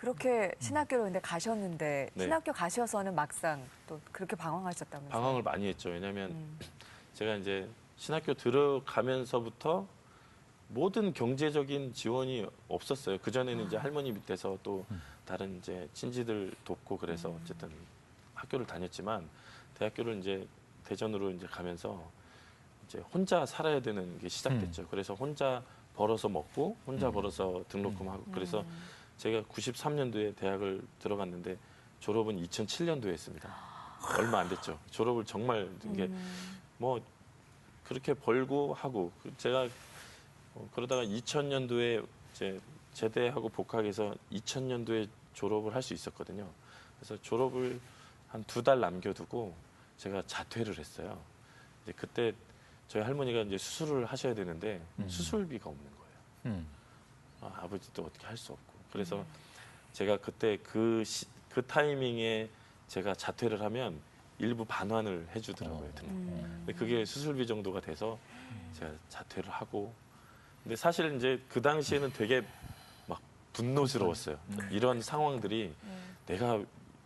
그렇게 신학교로 근데 가셨는데 네. 신학교 가셔서는 막상 또 그렇게 방황하셨다면서요? 방황을 많이 했죠. 왜냐하면 제가 이제 신학교 들어가면서부터 모든 경제적인 지원이 없었어요. 그 전에는 이제 할머니 밑에서 또 다른 이제 친지들 돕고 그래서 어쨌든 학교를 다녔지만 대학교를 이제 대전으로 이제 가면서 이제 혼자 살아야 되는 게 시작됐죠. 그래서 혼자 벌어서 먹고 혼자 벌어서 등록금 하고 그래서 제가 93년도에 대학을 들어갔는데 졸업은 2007년도에 했습니다. 얼마 안 됐죠. 졸업을 정말 이게 뭐 그렇게 벌고 하고 제가 그러다가 2000년도에 이제 제대하고 복학해서 2000년도에 졸업을 할 수 있었거든요. 그래서 졸업을 한 2달 남겨두고 제가 자퇴를 했어요. 이제 그때 저희 할머니가 이제 수술을 하셔야 되는데 수술비가 없는 거예요. 아버지도 어떻게 할 수 없고. 그래서 제가 그때 그 타이밍에 제가 자퇴를 하면 일부 반환을 해주더라고요. 근데 그게 수술비 정도가 돼서 제가 자퇴를 하고. 근데 사실 이제 그 당시에는 되게 막 분노스러웠어요. 이런 상황들이 내가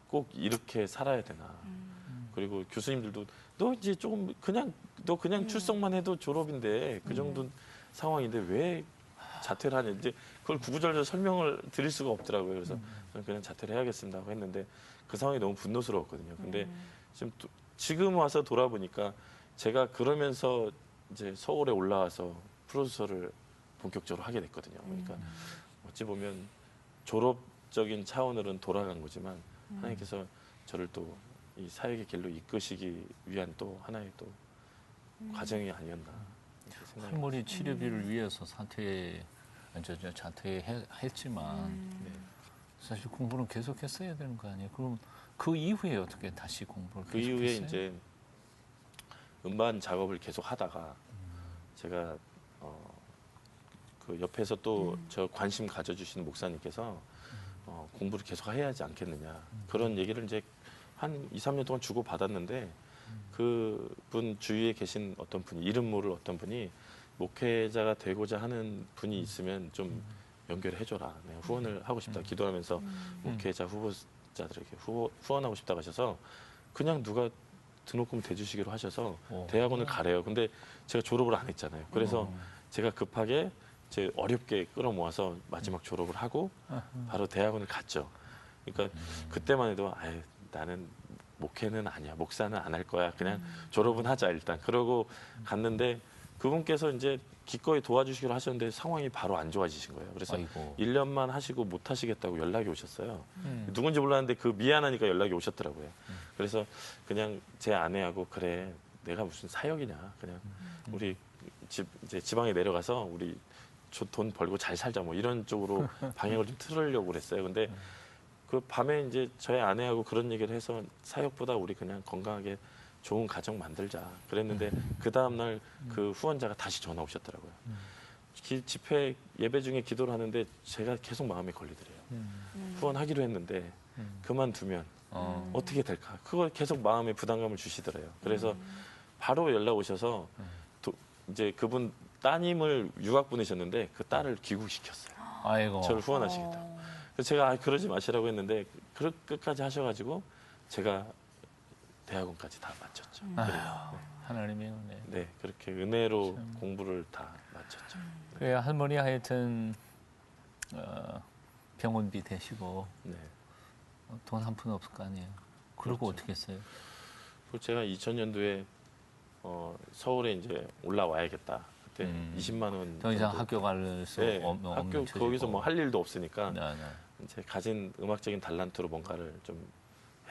꼭 이렇게 살아야 되나. 그리고 교수님들도 너 이제 조금 너 그냥 출석만 해도 졸업인데 그 정도 상황인데 왜 자퇴를 하냐. 이제 그걸 구구절절 설명을 드릴 수가 없더라고요. 그래서 저는 그냥 자퇴를 해야겠습니다 하고 했는데 그 상황이 너무 분노스러웠거든요. 근데 지금 와서 돌아보니까 제가 그러면서 이제 서울에 올라와서 프로듀서를 본격적으로 하게 됐거든요. 그러니까 어찌 보면 졸업적인 차원으로는 돌아간 거지만 하나님께서 저를 또 이 사역의 길로 이끄시기 위한 또 하나의 또 과정이 아니었나 이렇게 생각합니다. 할머니 치료비를 위해서 자퇴했지만 사실 공부는 계속 했어야 되는 거 아니에요? 그럼 그 이후에 어떻게 다시 공부를 그 이후에 계속했어요? 이제 음반 작업을 계속 하다가 제가 그 옆에서 또 저 관심 가져주시는 목사님께서 공부를 계속 해야 하지 않겠느냐 그런 얘기를 이제 한 2, 3년 동안 주고 받았는데 그분 주위에 계신 어떤 분이 이름 모를 어떤 분이 목회자가 되고자 하는 분이 있으면 좀 연결해줘라. 내가 후원을 하고 싶다. 기도하면서 목회자 후보자들에게 후원하고 싶다고 하셔서 그냥 누가 등록금 대주시기로 하셔서 대학원을 가래요. 근데 제가 졸업을 안 했잖아요. 그래서 제가 급하게 제 어렵게 끌어모아서 마지막 졸업을 하고 바로 대학원을 갔죠. 그러니까 그때만 해도 아유 나는 목회는 아니야. 목사는 안 할 거야. 그냥 졸업은 하자 일단. 그러고 갔는데 그분께서 이제 기꺼이 도와주시기로 하셨는데 상황이 바로 안 좋아지신 거예요. 그래서 아이고. 1년만 하시고 못 하시겠다고 연락이 오셨어요. 누군지 몰랐는데 그 미안하니까 연락이 오셨더라고요. 그래서 그냥 제 아내하고 그래 내가 무슨 사역이냐. 그냥 우리 이제 지방에 내려가서 우리 돈 벌고 잘 살자 뭐 이런 쪽으로 방향을 좀 틀으려고 그랬어요. 근데 그 밤에 이제 저희 아내하고 그런 얘기를 해서 사역보다 우리 그냥 건강하게 좋은 가정 만들자 그랬는데 그 다음날 그 후원자가 다시 전화 오셨더라고요. 집회 예배 중에 기도를 하는데 제가 계속 마음에 걸리더래요. 후원하기로 했는데 그만두면 어떻게 될까? 그걸 계속 마음에 부담감을 주시더래요. 그래서 바로 연락 오셔서 이제 그분 따님을 유학 보내셨는데 그 딸을 귀국시켰어요. 아이고. 저를 후원하시겠다고. 그래서 제가 그러지 마시라고 했는데 끝까지 하셔가지고 제가 대학원까지 다 마쳤죠. 하나님의 은혜. 네, 그렇게 은혜로 공부를 다 마쳤죠. 그 할머니 하여튼 병원비 대시고 네. 돈 한 푼 없을 거 아니에요. 그러고 그렇죠. 어떻게 했어요? 그리고 제가 2000년도에 서울에 이제 올라와야겠다. 그때 20만 원. 더 이상 학교 갈 수 네, 없는 학교 처지고. 거기서 뭐 할 일도 없으니까 네, 네. 이제 가진 음악적인 달란트로 뭔가를 좀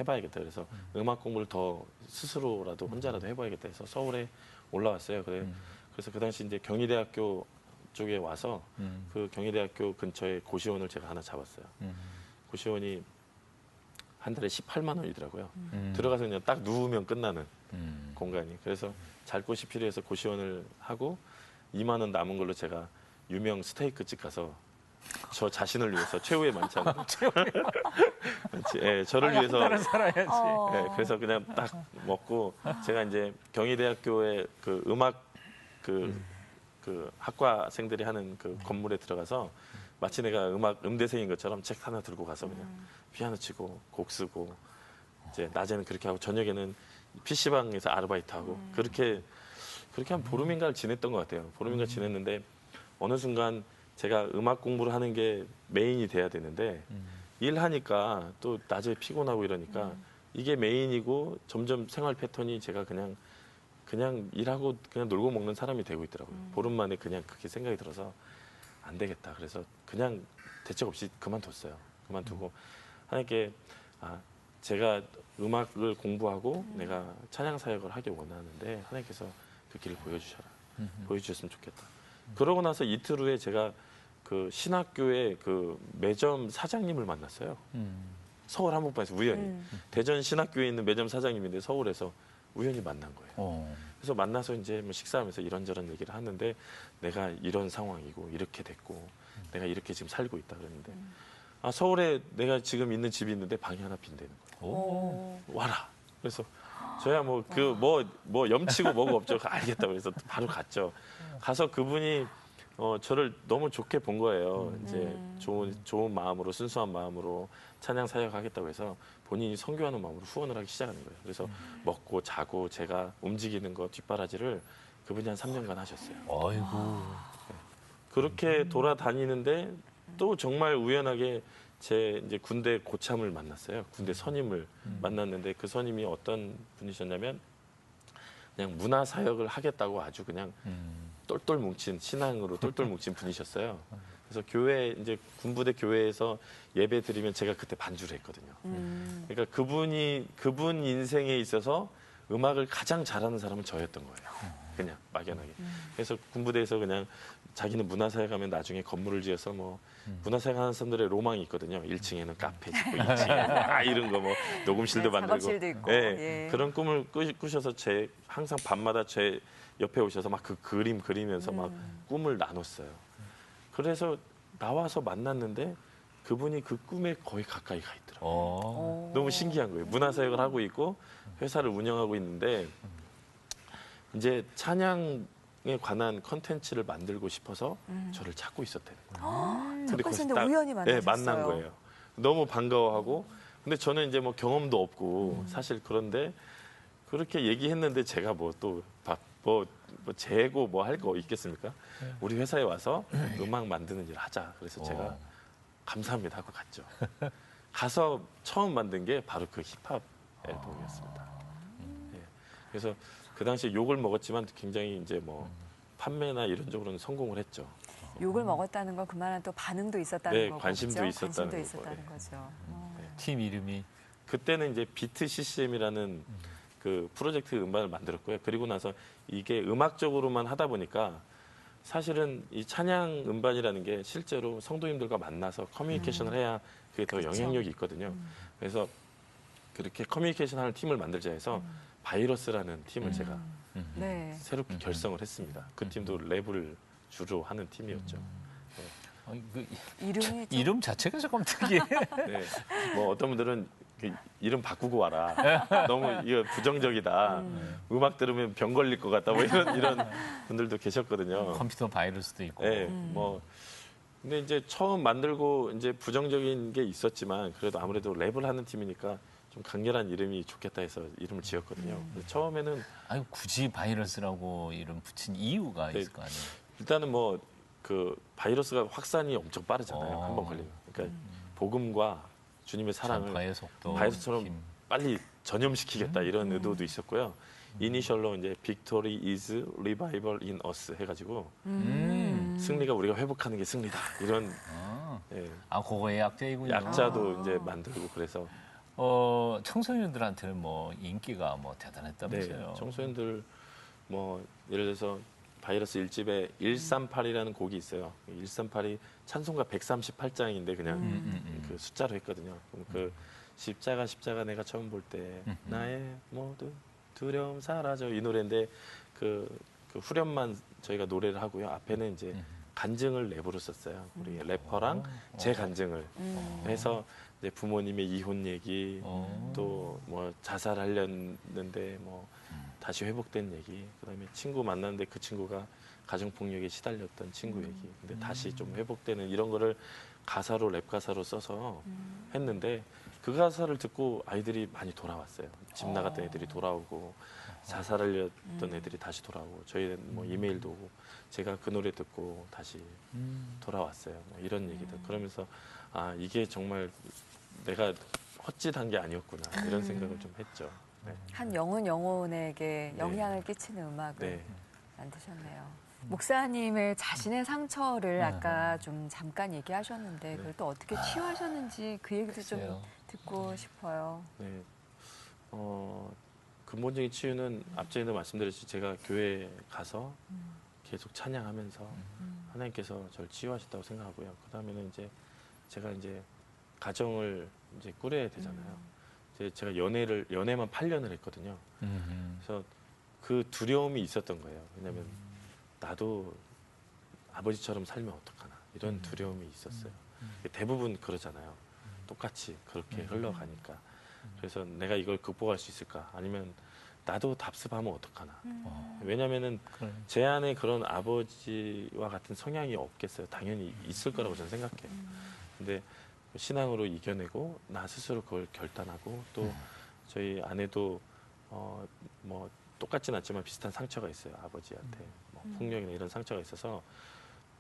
해봐야겠다. 그래서 음악 공부를 더 스스로라도 혼자라도 해봐야겠다 해서 서울에 올라왔어요. 그래서 그 당시 이제 경희대학교 쪽에 와서 그 경희대학교 근처에 고시원을 제가 하나 잡았어요. 고시원이 한 달에 18만 원이더라고요. 들어가서 그냥 딱 누우면 끝나는 공간이. 그래서 잘 곳이 필요해서 고시원을 하고 2만 원 남은 걸로 제가 유명 스테이크 집 가서 저 자신을 위해서 최후의 만찬. 예, 저를 위해서. 따라 살아야지. 예, 그래서 그냥 딱 먹고 제가 이제 경희대학교의 그 음악 그 학과생들이 하는 그 건물에 들어가서 마치 내가 음대생인 것처럼 책 하나 들고 가서 그냥 피아노 치고 곡 쓰고 이제 낮에는 그렇게 하고 저녁에는 PC방에서 아르바이트하고 그렇게 한 보름인가를 지냈던 것 같아요. 보름인가 지냈는데 어느 순간 제가 음악 공부를 하는 게 메인이 돼야 되는데 일하니까 또 낮에 피곤하고 이러니까 이게 메인이고 점점 생활 패턴이 제가 그냥 일하고 그냥 놀고 먹는 사람이 되고 있더라고요. 보름 만에 그냥 그렇게 생각이 들어서 안 되겠다. 그래서 그냥 대책 없이 그만뒀어요. 그만두고 하나님께 제가 음악을 공부하고 내가 찬양 사역을 하길 원하는데 하나님께서 그 길을 보여주셨으면 좋겠다. 그러고 나서 이틀 후에 제가 그 신학교의 그 매점 사장님을 만났어요. 서울 한복판에서 우연히 대전 신학교에 있는 매점 사장님인데 서울에서 우연히 만난 거예요. 그래서 만나서 이제 뭐 식사하면서 이런저런 얘기를 하는데 내가 이런 상황이고 이렇게 됐고 내가 이렇게 지금 살고 있다 그랬는데 서울에 내가 지금 있는 집이 있는데 방이 하나 빈대는 거예요. 와라. 그래서 저야 뭐 염치고 뭐가 없죠. 알겠다고 그래서 바로 갔죠. 가서 그분이 저를 너무 좋게 본 거예요. 이제 좋은 마음으로 순수한 마음으로 찬양 사역하겠다고 해서 본인이 선교하는 마음으로 후원을 하기 시작하는 거예요. 그래서 먹고 자고 제가 움직이는 거 뒷바라지를 그분이 한 3년간 하셨어요. 아이고. 그렇게 돌아다니는데 또 정말 우연하게 제 이제 군대 고참을 만났어요. 군대 선임을 만났는데 그 선임이 어떤 분이셨냐면 그냥 문화 사역을 하겠다고 아주 그냥 똘똘 뭉친 신앙으로 똘똘 뭉친 분이셨어요. 그래서 교회 이제 군부대 교회에서 예배 드리면 제가 그때 반주를 했거든요. 그러니까 그분 인생에 있어서 음악을 가장 잘하는 사람은 저였던 거예요. 그냥 막연하게. 그래서 군부대에서 그냥 자기는 문화사역 하면 나중에 건물을 지어서 뭐 문화사역 하는 사람들의 로망이 있거든요. 1층에는 카페 짓고 2층에 이런 거 뭐 녹음실도 만들고. 작업실도 있고. 예. 그런 꿈을 꾸셔서 항상 밤마다 제 옆에 오셔서 막 그 그림 그리면서 막 꿈을 나눴어요. 그래서 나와서 만났는데 그분이 그 꿈에 거의 가까이 가 있더라고요. 너무 신기한 거예요. 문화사역을 하고 있고 회사를 운영하고 있는데 이제 찬양에 관한 컨텐츠를 만들고 싶어서 저를 찾고 있었다는 거예요. 첫 거기서 번째인데 딱, 우연히 만나셨어요. 만난 거예요. 너무 반가워하고 근데 저는 이제 뭐 경험도 없고 사실 그런데 그렇게 얘기했는데 제가 뭐 재고 뭐 할 거 있겠습니까? 우리 회사에 와서 음악 만드는 일 하자. 그래서 제가 감사합니다 하고 갔죠. 가서 처음 만든 게 바로 그 힙합 앨범이었습니다. 예. 그래서 그 당시에 욕을 먹었지만 굉장히 이제 뭐 판매나 이런 쪽으로는 성공을 했죠. 욕을 먹었다는 건 그만한 또 반응도 있었다는 네, 거고. 관심도 그렇죠? 있었다는 관심도 거고. 있었다는 거죠. 팀 이름이 그때는 이제 비트 CCM이라는 그 프로젝트 음반을 만들었고요. 그리고 나서 이게 음악적으로만 하다 보니까 사실은 이 찬양 음반이라는 게 실제로 성도님들과 만나서 커뮤니케이션을 해야 그게 더 그렇죠. 영향력이 있거든요. 그래서 그렇게 커뮤니케이션 하는 팀을 만들자 해서 바이러스라는 팀을 제가 네. 새롭게 결성을 했습니다. 그 팀도 랩을 주로 하는 팀이었죠. 이름이 좀 이름 자체가 조금 특이해. 네. 뭐 어떤 분들은 그 이름 바꾸고 와라. 너무 이거 부정적이다. 음악 들으면 병 걸릴 것 같다. 뭐 이런 분들도 계셨거든요. 컴퓨터 바이러스도 있고. 네, 뭐 근데 이제 처음 만들고 이제 부정적인 게 있었지만 그래도 아무래도 랩을 하는 팀이니까 좀 강렬한 이름이 좋겠다 해서 이름을 지었거든요. 그래서 처음에는 아니 굳이 바이러스라고 이름 붙인 이유가 있을 거 아니에요. 일단은 뭐 그 바이러스가 확산이 엄청 빠르잖아요. 한번 걸리면. 그러니까 복음과 주님의 사랑을 전파의 속도, 바이러스처럼 힘. 빨리 전염시키겠다 이런 의도도 있었고요. 이니셜로 이제 Victory is Revival in Us 해가지고 승리가 우리가 회복하는 게 승리다 이런 예, 그거의 약자이군요. 약자도 이제 만들고 그래서 청소년들한테는 뭐 인기가 뭐 네, 대단했다면서요. 청소년들 뭐 예를 들어서 바이러스 1집에 138이라는 곡이 있어요. 138이 찬송가 138장인데 그냥 그 숫자로 했거든요. 그럼 그 십자가 내가 처음 볼 때 나의 모든 두려움 사라져 이 노래인데 그 후렴만 저희가 노래를 하고요. 앞에는 이제 간증을 랩으로 썼어요. 우리 래퍼랑 제 간증을 해서 이제 부모님의 이혼 얘기 또 뭐 자살하려는데 뭐 다시 회복된 얘기 그다음에 친구 만났는데 그 친구가 가정폭력에 시달렸던 친구 얘기. 근데 다시 좀 회복되는 이런 거를 가사로 랩 가사로 써서 했는데 그 가사를 듣고 아이들이 많이 돌아왔어요. 집 나갔던 애들이 돌아오고 자살을 했던 애들이 다시 돌아오고 저희는 뭐 이메일도 오고 제가 그 노래 듣고 다시 돌아왔어요. 뭐 이런 얘기들. 그러면서 아 이게 정말 내가 헛짓한 게 아니었구나 이런 생각을 좀 했죠. 네. 한 영혼에게 영향을 끼치는 음악을 네. 만드셨네요. 목사님의 자신의 상처를 아까 좀 잠깐 얘기하셨는데 그걸 또 어떻게 치유하셨는지 그 얘기도 좀 글쎄요. 듣고 싶어요. 네. 근본적인 치유는 앞전에도 말씀드렸듯이 제가 교회에 가서 계속 찬양하면서 하나님께서 저를 치유하셨다고 생각하고요. 그 다음에는 이제 제가 이제 가정을 이제 꾸려야 되잖아요. 이제 제가 연애만 8년을 했거든요. 그래서 그 두려움이 있었던 거예요. 왜냐하면 나도 아버지처럼 살면 어떡하나 이런 두려움이 있었어요. 대부분 그러잖아요. 똑같이 그렇게 흘러가니까. 그래서 내가 이걸 극복할 수 있을까? 아니면 나도 답습하면 어떡하나? 왜냐면은 그래. 제 안에 그런 아버지와 같은 성향이 없겠어요. 당연히 있을 거라고 저는 생각해요. 근데 신앙으로 이겨내고 나 스스로 그걸 결단하고 또 저희 아내도 뭐 똑같진 않지만 비슷한 상처가 있어요. 아버지한테 뭐 폭력이나 이런 상처가 있어서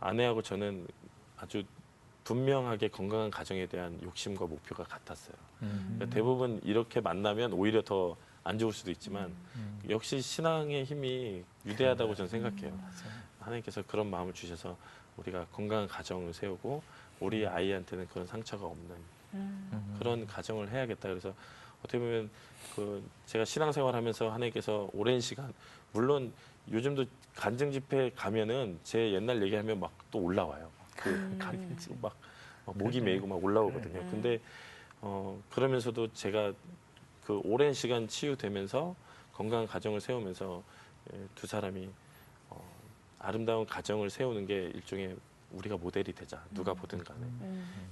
아내하고 저는 아주 분명하게 건강한 가정에 대한 욕심과 목표가 같았어요. 그러니까 대부분 이렇게 만나면 오히려 더 안 좋을 수도 있지만 역시 신앙의 힘이 위대하다고 저는 생각해요. 하나님께서 그런 마음을 주셔서 우리가 건강한 가정을 세우고 우리 아이한테는 그런 상처가 없는 그런 가정을 해야겠다. 그래서 어떻게 보면 그 제가 신앙생활하면서 하나님께서 오랜 시간 물론 요즘도 간증 집회 가면은 제 옛날 얘기하면 막 또 올라와요. 막 목이 메이고 막 올라오거든요. 근데 그러면서도 제가 그 오랜 시간 치유되면서 건강한 가정을 세우면서 두 사람이 아름다운 가정을 세우는 게 일종의 우리가 모델이 되자. 누가 보든 간에.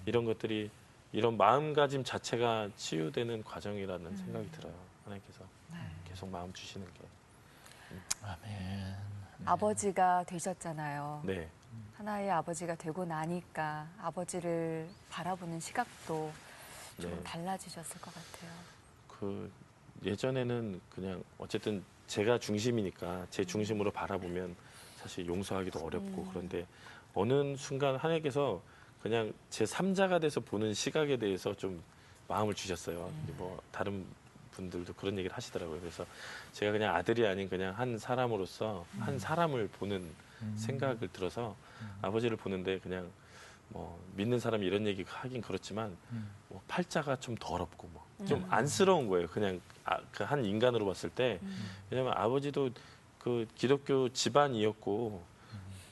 이런 것들이 이런 마음가짐 자체가 치유되는 과정이라는 생각이 들어요. 하나님께서 계속 마음 주시는 게. 아멘. 아버지가 되셨잖아요. 네. 하나의 아버지가 되고 나니까 아버지를 바라보는 시각도 좀 네. 달라지셨을 것 같아요. 그 예전에는 그냥 어쨌든 제가 중심이니까 제 중심으로 바라보면 사실 용서하기도 어렵고 그런데 어느 순간 하나님께서 그냥 제 3자가 돼서 보는 시각에 대해서 좀 마음을 주셨어요. 뭐 다른 분들도 그런 얘기를 하시더라고요. 그래서 제가 그냥 아들이 아닌 그냥 한 사람으로서 한 사람을 보는 생각을 들어서 아버지를 보는데 그냥 뭐 믿는 사람이 이런 얘기 하긴 그렇지만 뭐 팔자가 좀 더럽고 뭐 좀 안쓰러운 거예요. 그냥 그 한 인간으로 봤을 때 왜냐면 아버지도 그 기독교 집안이었고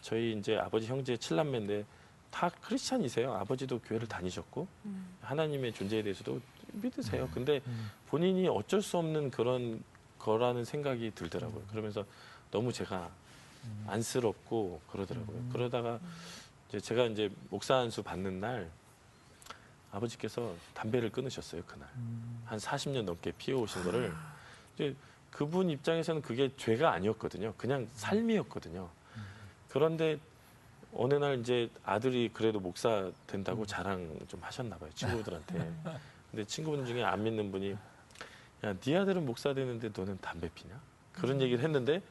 저희 이제 아버지 형제 7남매인데 다 크리스찬이세요. 아버지도 교회를 다니셨고 하나님의 존재에 대해서도 믿으세요. 근데 본인이 어쩔 수 없는 그런 거라는 생각이 들더라고요. 그러면서 너무 제가 안쓰럽고 그러더라고요. 그러다가 이제 제가 이제 목사 안수 받는 날 아버지께서 담배를 끊으셨어요. 그날 한 40년 넘게 피워오신 거를 이제 그분 입장에서는 그게 죄가 아니었거든요. 그냥 삶이었거든요. 그런데 어느 날 이제 아들이 그래도 목사 된다고 자랑 좀 하셨나 봐요. 친구들한테. 근데 친구분 중에 안 믿는 분이 야, 네 아들은 목사 되는데 너는 담배 피냐? 그런 얘기를 했는데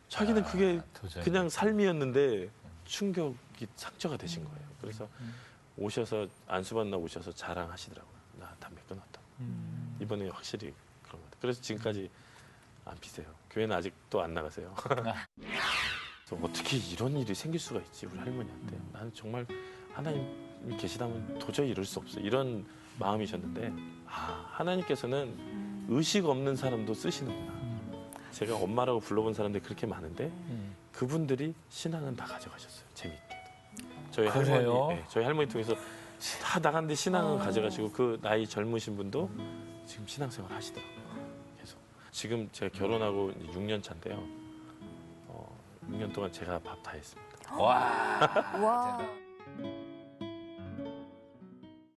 자기는 그게 도저히. 그냥 삶이었는데 충격이 상처가 되신 거예요. 그래서 오셔서 안수받나 오셔서 자랑하시더라고요. 나 담배 끊었다. 이번에 확실히 그런 것 같아요. 그래서 지금까지 안 피세요. 교회는 아직도 안 나가세요. 그래서 어떻게 이런 일이 생길 수가 있지 우리 할머니한테. 나는 정말 하나님이 계시다면 도저히 이럴 수 없어. 이런 마음이셨는데 하나님께서는 의식 없는 사람도 쓰시는구나. 제가 엄마라고 불러본 사람들이 그렇게 많은데 그분들이 신앙은 다 가져가셨어요. 재미있게. 저희 그래요? 할머니, 저희 할머니 통해서 다 나갔는데 신앙은 가져가시고 그 나이 젊으신 분도 지금 신앙생활 하시더라고요. 계속. 지금 제가 결혼하고 이제 6년 차인데요. 6년 동안 제가 밥 다 했습니다. 와. 와.